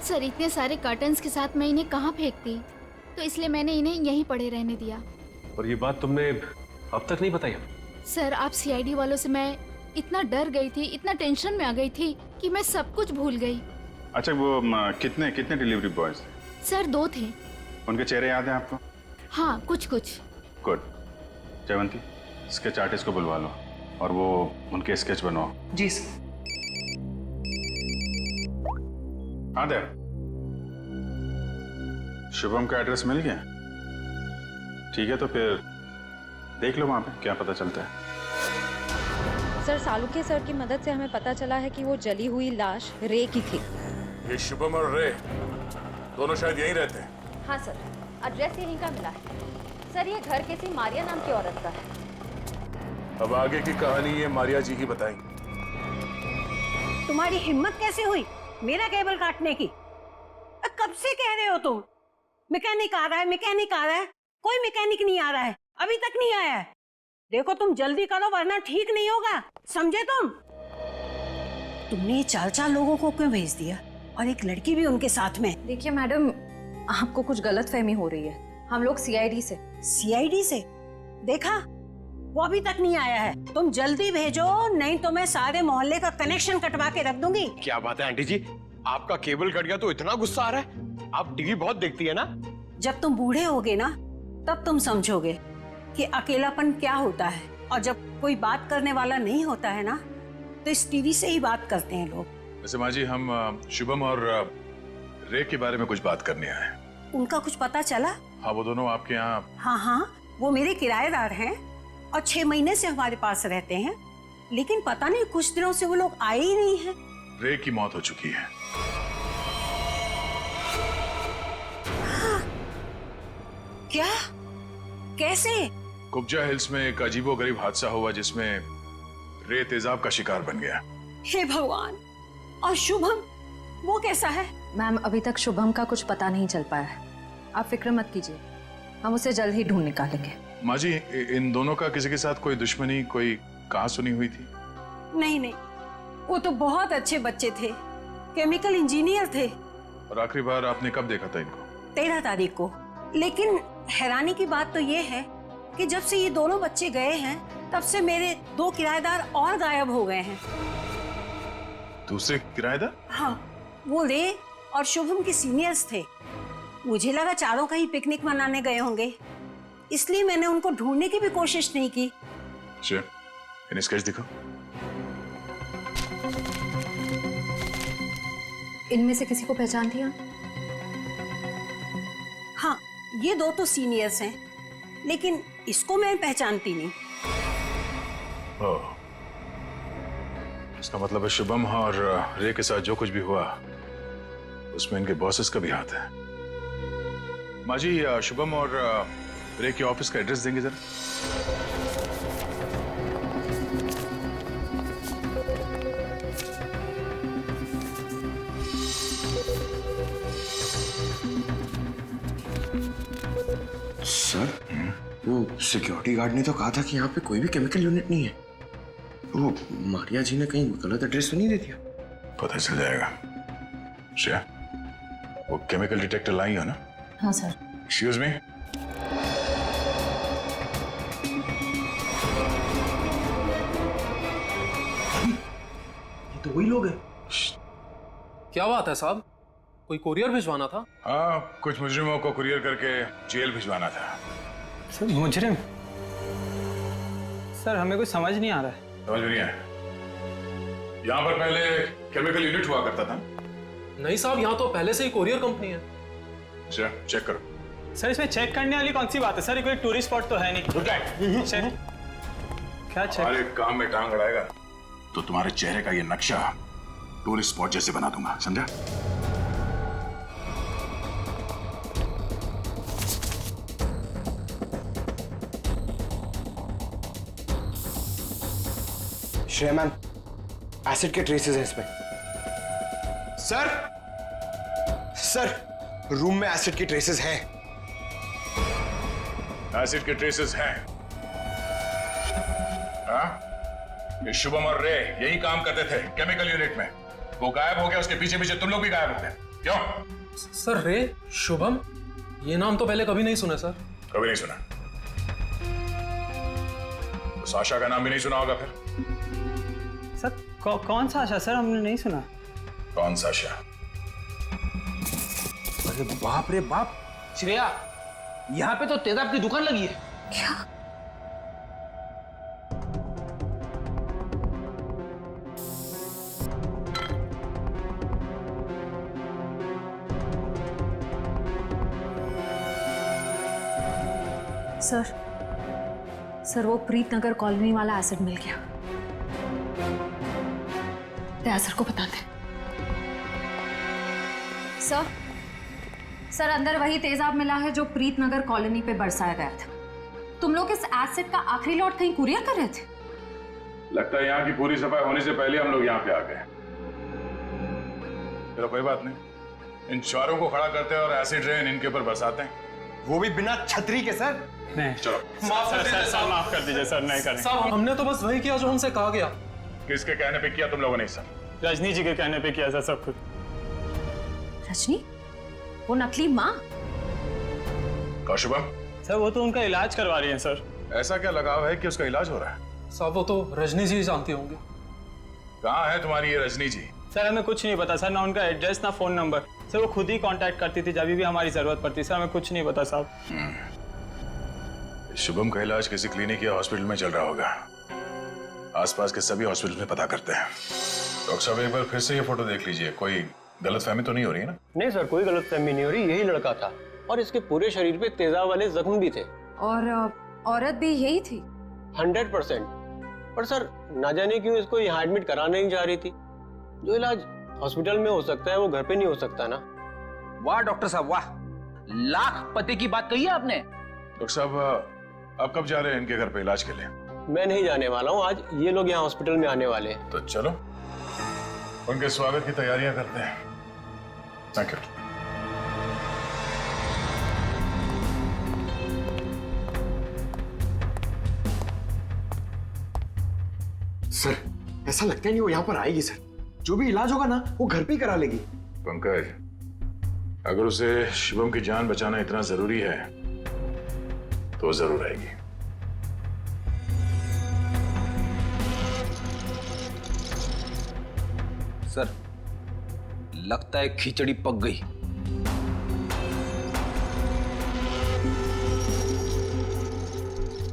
सर इतने सारे कार्टन्स के साथ मैं इन्हें कहाँ फेंकती, तो इसलिए मैंने इन्हें यहीं पड़े रहने दिया। और ये बात तुमने अब तक नहीं बताई? सर आप सीआईडी वालों से मैं इतना डर गई थी, इतना टेंशन में आ गई थी कि मैं सब कुछ भूल गई। अच्छा वो कितने डिलीवरी बॉयज थे? सर 2 थे। उनके चेहरे याद हैं आपको? हाँ, कुछ कुछ। गुड। जयवंती, स्केच आर्टिस्ट को बुलवा लो और वो उनके स्केच बनवाओ। जी सर। हाँ देव, शुभम का एड्रेस मिल गया? ठीक है, तो फिर देख लो वहां पे क्या पता चलता है। सर, सालुके सर की मदद से हमें पता चला है कि वो जली हुई लाश रे की थी। ये शुभम और रे दोनों शायद यहीं रहते हैं। हाँ सर, एड्रेस यहीं का मिला है। सर, ये घर किसी मारिया नाम की औरत का है। अब आगे की कहानी ये मारिया जी ही बताएंगी। तुम्हारी हिम्मत कैसे हुई मेरा केबल काटने की? कब से कह रहे हो तुम? मैकेनिक आ रहा है, मैकेनिक आ रहा है। कोई मैकेनिक नहीं आ रहा है, अभी तक नहीं आया है। देखो तुम जल्दी करो वरना ठीक नहीं होगा, समझे तुम? तुमने 4 लोगों को क्यों भेज दिया और एक लड़की भी उनके साथ में? देखिए मैडम, आपको कुछ गलतफहमी हो रही है। हम लोग सीआईडी से। सीआईडी से? देखा, वो अभी तक नहीं आया है। तुम जल्दी भेजो, नहीं तो मैं सारे मोहल्ले का कनेक्शन कटवा के रख दूंगी। क्या बात है आंटी जी, आपका केबल कट गया तो इतना गुस्सा आ रहा है? आप टीवी बहुत देखती है ना? जब तुम बूढ़े होगे ना तब तुम समझोगे कि अकेलापन क्या होता है। और जब कोई बात करने वाला नहीं होता है ना तो इस टीवी से ही बात करते हैं लोग। वैसे माँ जी, हम शुभम और रे के बारे में कुछ बात करने आए हैं। उनका कुछ पता चला? हाँ, वो दोनों आपके यहाँ। हाँ, वो मेरे किराएदार हैं और 6 महीने से हमारे पास रहते हैं, लेकिन पता नहीं कुछ दिनों से वो लोग आए ही नहीं हैं। रे की मौत हो चुकी है। हाँ। क्या? कैसे? कुब्जा हिल्स में एक अजीबोगरीब हादसा हुआ जिसमें रे तेजाब का शिकार बन गया। हे भगवान! और शुभम, वो कैसा है? मैम, अभी तक शुभम का कुछ पता नहीं चल पाया है। आप फिक्र मत कीजिए, हम उसे जल्द ही ढूंढ निकालेंगे। माँ जी, इन दोनों का किसी के साथ कोई दुश्मनी, कोई कहां सुनी हुई थी? नहीं, वो तो बहुत अच्छे बच्चे थे, केमिकल इंजीनियर थे। और आखिरी बार आपने कब देखा था इनको? 13 तारीख को। लेकिन हैरानी की बात तो ये है कि जब से ये दोनों बच्चे गए हैं तब से मेरे 2 किराएदार और गायब हो गए हैं। दूसरे किराएदार? हाँ, वो रे और शुभम के सीनियर्स थे। मुझे लगा चारों कहीं पिकनिक मनाने गए होंगे, इसलिए मैंने उनको ढूंढने की भी कोशिश नहीं की। अच्छा, इन स्केच दिखो। इनमें से किसी को पहचान दिया? हाँ, ये 2 तो सीनियर्स हैं, लेकिन इसको मैं पहचानती नहीं। ओह, इसका मतलब है शुभम और रे के साथ जो कुछ भी हुआ उसमें इनके बॉसेस का भी हाथ है। माँ जी, शुभम और रे के ऑफिस का एड्रेस देंगे जरा? सर, वो सिक्योरिटी गार्ड ने तो कहा था कि यहाँ पे कोई भी केमिकल यूनिट नहीं है। वो मारिया जी ने कहीं गलत एड्रेस तो नहीं दे दिया? पता चल जाएगा। श्रेया, वो केमिकल डिटेक्टर लाई हो ना? हाँ सर। Excuse me. ये तो वही लोग हैं। क्या बात है साहब, कोई कुरियर भिजवाना था? हाँ, कुछ मुजरिमों को कुरियर करके जेल भिजवाना था। सर, मुजरिम? सर, हमें कुछ समझ नहीं आ रहा है। समझ में नहीं आया? यहाँ पर पहले केमिकल यूनिट हुआ करता था? नहीं साहब, यहाँ तो पहले से ही कुरियर कंपनी है। अच्छा, चेक करो। सर, इसमें चेक करने वाली कौन सी बात है? सर, ये कोई टूरिस्ट स्पॉट तो है नहीं। चेक? क्या चेक? हमारे काम में टांग अड़ाएगा तो तुम्हारे चेहरे का ये नक्शा टूरिस्ट स्पॉट जैसे बना दूंगा, समझा? श्रेया मैम, एसिड के ट्रेसेस हैं इसमें। सर, रूम में एसिड के ट्रेसेस हैं। एसिड के ट्रेसेस हैं? हाँ? ये शुभम और रे यही काम करते थे केमिकल यूनिट में। वो गायब हो गया, उसके पीछे पीछे तुम लोग भी गायब हो गए। क्यों? सर, रे, शुभम, ये नाम तो पहले कभी नहीं सुना सर। कभी नहीं सुना? तो साशा का नाम भी नहीं सुना होगा फिर? सर, कौन सा आशा? सर, हमने नहीं सुना। कौन सा आशा? अरे बाप रे बाप, श्रेया, यहाँ पे तो तेजाब की दुकान लगी है। क्या? सर वो प्रीत नगर कॉलोनी वाला एसिड मिल गया। दया सर को बताते। सर अंदर वही तेजाब मिला है जो प्रीत नगर कॉलोनी पे बरसाया गया था। तुम लोग इस एसिड का आखिरी लॉट कहीं कुरियर कर रहे थे? लगता है यहाँ की पूरी सफाई होने से पहले हम लोग यहाँ पे आ गए। चलो कोई बात नहीं, इन चारों को खड़ा करते हैं और एसिड रेन इनके ऊपर बरसाते हैं, वो भी बिना छतरी के। सर नहीं, चलो माफ कर दीजिए सर, माफ कर दीजिए सर, नहीं करें। साहब हमने तो बस वही किया जो हमसे कहा गया। किसके कहने पे किया तुम लोगों ने? सर रजनी जी के कहने पे किया सर सब कुछ। रजनी? वो नकली माँ? कौशुभम? सर वो तो उनका इलाज करवा रही हैं सर। ऐसा क्या लगाव है कि उसका इलाज हो रहा है? साहब वो तो रजनी जी जानती होंगी। कहाँ है तुम्हारी ये रजनी जी? सर हमें कुछ नहीं पता सर, ना उनका एड्रेस ना फोन नंबर। सर वो खुद ही कांटेक्ट करती थी जब भी हमारी जरूरत पड़ती। सर हमें कुछ नहीं पता साहब। शुभम का इलाज किसी क्लिनिक या हॉस्पिटल में चल रहा होगा। आसपास के सभी हॉस्पिटल में पता करते हैं। डॉक्टर साहब एक बार फिर से ये फोटो देख लीजिए, कोई गलतफहमी तो नहीं हो रही है ना? नहीं सर, कोई गलतफहमी नहीं हो रही, यही लड़का था और इसके पूरे शरीर पे तेजाब वाले जख्म भी थे। और औरत भी यही थी? 100%। पर सर ना जाने क्यों इसको यहाँ एडमिट कराने नहीं जा रही थी। जो इलाज हॉस्पिटल में हो सकता है वो घर पे नहीं हो सकता ना। वाह डॉक्टर साहब वाह, लाख पते की बात कही है आपने। डॉक्टर साहब आप कब जा रहे हैं इनके घर पे इलाज के लिए? मैं नहीं जाने वाला हूँ, आज ये लोग यहाँ हॉस्पिटल में आने वाले हैं। तो चलो उनके स्वागत की तैयारियां करते हैं। Thank you. सर ऐसा लगता है नहीं वो यहाँ पर आएगी सर। जो भी इलाज होगा ना वो घर पे ही करा लेगी। पंकज, अगर उसे शुभम की जान बचाना इतना जरूरी है तो जरूर आएगी। सर लगता है खिचड़ी पक गई।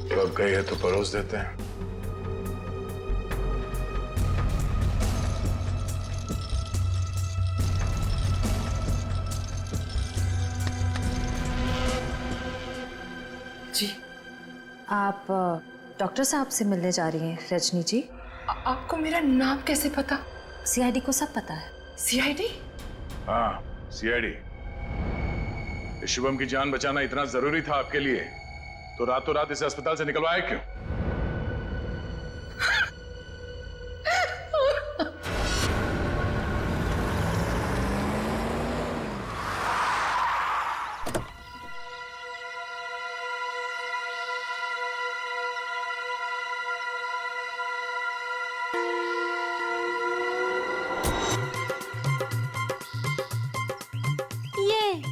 पक गई है तो परोस देते हैं। जी आप डॉक्टर साहब से मिलने जा रही हैं रजनी जी? आपको मेरा नाम कैसे पता? सीआईडी को सब पता है। सीआईडी? हाँ सीआईडी। शुभम की जान बचाना इतना जरूरी था आपके लिए तो रातों रात इसे अस्पताल से निकलवाया क्यों?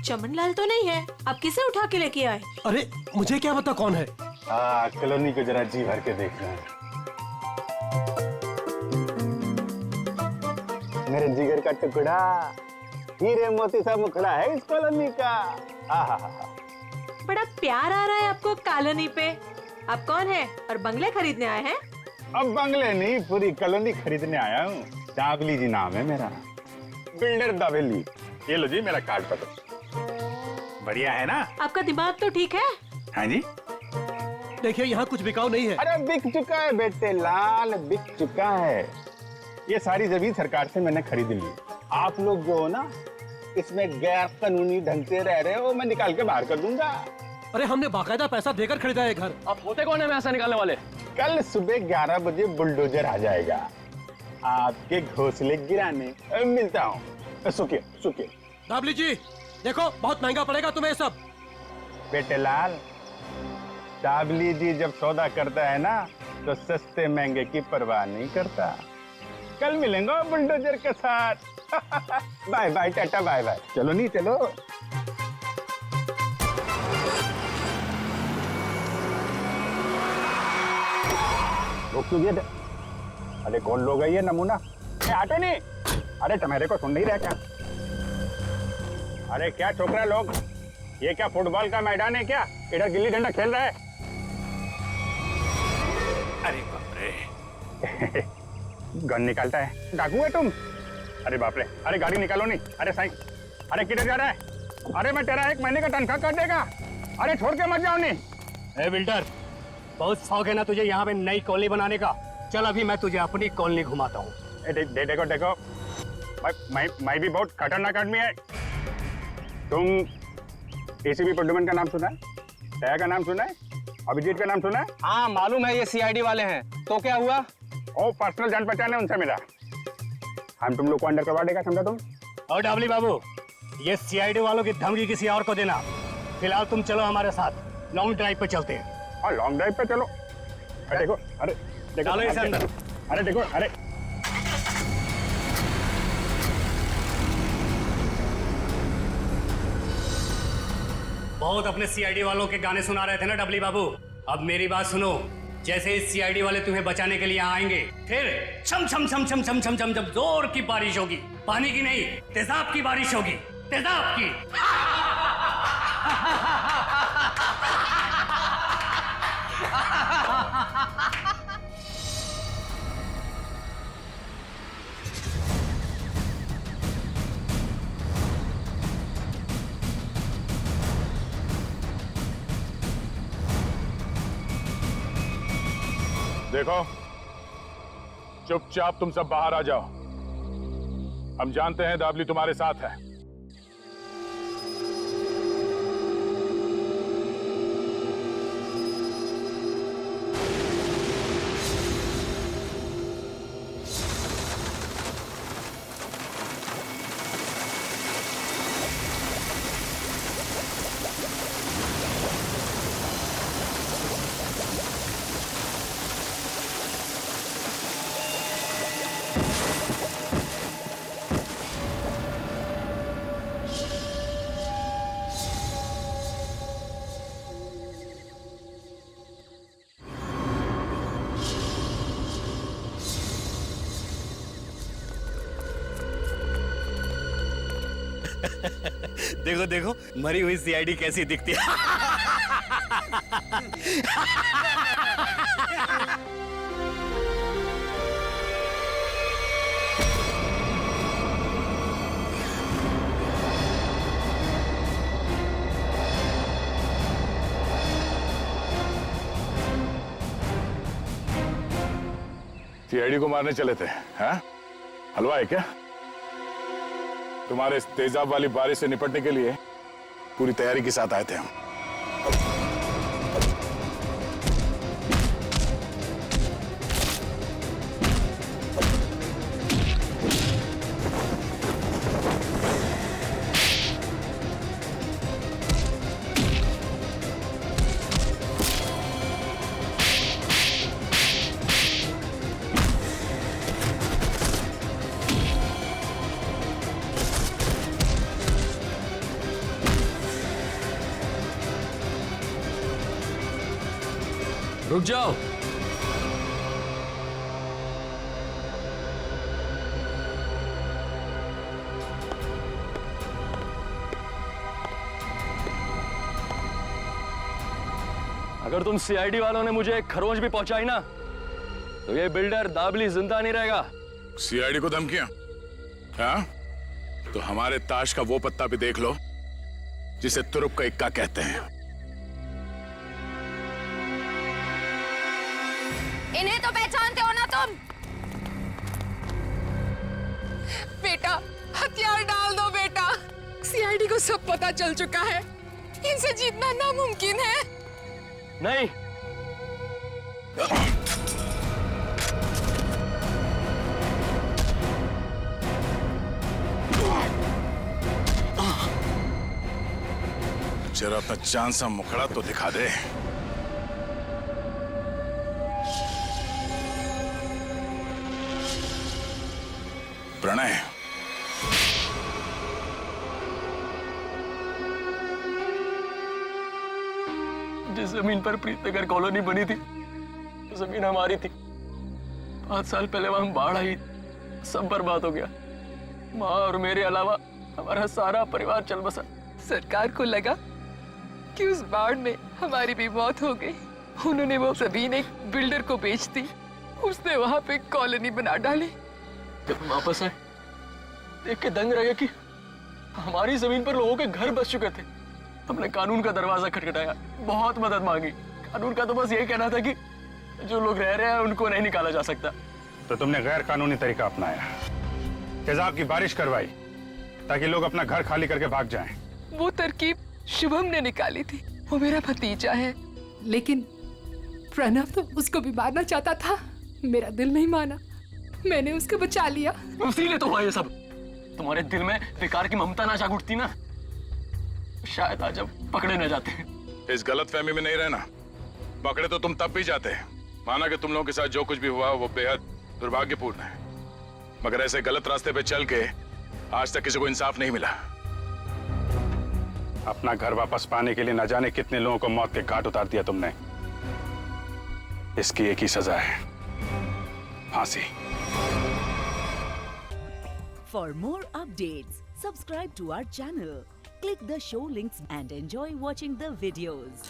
चमनलाल तो नहीं है, आप किसे उठा के लेके आए? अरे मुझे क्या पता कौन है। कॉलोनी को जरा जी भर के देख रहे हैं। मेरे जिगर का टुकड़ा, हीरे मोती सा मुखड़ा है इस कॉलोनी का। बड़ा प्यार आ रहा है आपको कॉलोनी पे। आप कौन है और बंगले खरीदने आए हैं? अब बंगले नहीं, पूरी कॉलोनी खरीदने आया हूँ। दाबली जी नाम है मेरा, बिल्डर दाबली। ये लो जी मेरा कार्ड पकड़ो। बढ़िया है ना? आपका दिमाग तो ठीक है? हाँ जी। देखिए यहाँ कुछ बिकाऊ नहीं है। अरे बिक चुका है बेटे लाल, बिक चुका है। ये सारी जमीन सरकार से मैंने खरीद ली। आप लोग जो हो ना इसमें गैर कानूनी ढंग से रह रहे हो, मैं निकाल के बाहर कर दूंगा। अरे हमने बाकायदा पैसा देकर खरीदा है घर। आप होते कौन है पैसा निकालने वाले? कल सुबह 11 बजे बुलडोजर आ जाएगा आपके घोंसले गिराने। मिलता हूँ। सुखिए सुखिए। दाबली जी देखो बहुत महंगा पड़ेगा तुम्हें सब। बेटे लाल, दाबली जी जब सौदा करता है ना तो सस्ते महंगे की परवाह नहीं करता। कल मिलेंगे बुलडोजर के साथ। Bye bye tata bye bye. चलो नहीं चलो। अरे कौन लोग है ये नमूना? आटे नहीं। अरे तुम्हारे को सुन नहीं रहा क्या? अरे क्या छोकरा लोग, ये क्या फुटबॉल का मैदान है क्या? इधर गिल्ली डंडा खेल रहा है। अरे बाप रे गन निकालता है, डाकू है तुम? अरे बाप रे, अरे गाड़ी निकालो नहीं। अरे साईं, अरे किधर जा रहा है? अरे मैं तेरा 1 महीने का तनख्वाह काट देगा। अरे छोड़ के मत जाओ नहीं। ए बिल्डर, बहुत शौक है ना तुझे यहाँ पे नई कॉलोनी बनाने का? चल अभी मैं तुझे अपनी कॉलोनी घुमाता हूँ। देखो देखो, मैं भी बहुत खतरनाक आदमी है। तुम एसीपी प्रद्युमन का नाम सुना है? दया का नाम सुना है? अभिजीत का नाम सुना है? हाँ मालूम है, ये सीआईडी वाले हैं। तो क्या हुआ? ओ पर्सनल जान पहचान है उनसे मिला। हम तुम लोग को अंडर करवा देगा, समझा तुम? और डाबली बाबू, ये सीआईडी वालों की धमकी किसी और को देना। फिलहाल तुम चलो हमारे साथ, लॉन्ग ड्राइव पे चलते हैं। हाँ लॉन्ग ड्राइव पे चलो। अरे देखो, अरे देखो, डालो इसे अंदर। अरे देखो, अरे बहुत अपने सीआईडी वालों के गाने सुना रहे थे ना डबली बाबू, अब मेरी बात सुनो। जैसे इस सीआईडी वाले तुम्हें बचाने के लिए आएंगे, फिर छम छम छम छम छम छम छम जब जोर की बारिश होगी, पानी की नहीं तेजाब की बारिश होगी, तेजाब की। देखो, चुपचाप तुम सब बाहर आ जाओ। हम जानते हैं दाबली तुम्हारे साथ है। देखो देखो, मरी हुई सीआईडी कैसी दिखती है। सीआईडी को मारने चले थे, हाँ? हलवा है क्या? तुम्हारे इस तेजाब वाली बारिश से निपटने के लिए पूरी तैयारी के साथ आए थे हम। रुक जाओ। अगर तुम सीआईडी वालों ने मुझे एक खरोंच भी पहुंचाई ना, तो ये बिल्डर दाबली जिंदा नहीं रहेगा। सीआईडी को धमकियां? हाँ? तो हमारे ताश का वो पत्ता भी देख लो जिसे तुरुप का इक्का कहते हैं। इन्हें तो पहचानते हो ना तुम? बेटा, हथियार डाल दो बेटा। सीआईडी को सब पता चल चुका है। इनसे जीतना नामुमकिन है। नहीं। जरा अपना चांद सा मुखड़ा तो दिखा दे। प्रणय, जिस जमीन पर प्रीतनगर कॉलोनी बनी थी, जमीन हमारी थी। 5 साल पहले वहां बाढ़ आई, सब बर्बाद हो गया। माँ और मेरे अलावा हमारा सारा परिवार चल बसा। सरकार को लगा कि उस बाढ़ में हमारी भी मौत हो गई। उन्होंने वो जमीन एक बिल्डर को बेच दी, उसने वहां पे कॉलोनी बना डाली। जब हम वापस आए देख के दंग रह गए कि हमारी जमीन पर लोगों के घर बस चुके थे। हमने कानून का दरवाजा खटखटाया, बहुत मदद मांगी। कानून का तो बस यही कहना था कि जो लोग रह रहे हैं उनको नहीं निकाला जा सकता। तो तुमने गैर कानूनी तरीका अपनाया, तेजाब की बारिश करवाई ताकि लोग अपना घर खाली करके भाग जाएं। वो तरकीब शुभम ने निकाली थी, वो मेरा भतीजा है। लेकिन प्रणव तो उसको भी मारना चाहता था, मेरा दिल नहीं माना, मैंने उसको बचा लिया। इसीलिए तो हुआ ये सब। तुम्हारे दिल में बेकार की ममता ना जाग उठती ना, शायद आज अब पकड़े न जाते। इस गलतफहमी में नहीं रहना, पकड़े तो तुम तब भी जाते हैं। माना कि तुम लोगों के साथ जो कुछ भी हुआ वो बेहद दुर्भाग्यपूर्ण है, मगर ऐसे गलत रास्ते पे चल के आज तक किसी को इंसाफ नहीं मिला। अपना घर वापस पाने के लिए न जाने कितने लोगों को मौत के घाट उतार दिया तुमने। इसकी एक ही सजा है, फांसी। For more updates, subscribe to our channel, click the show links and enjoy watching the videos.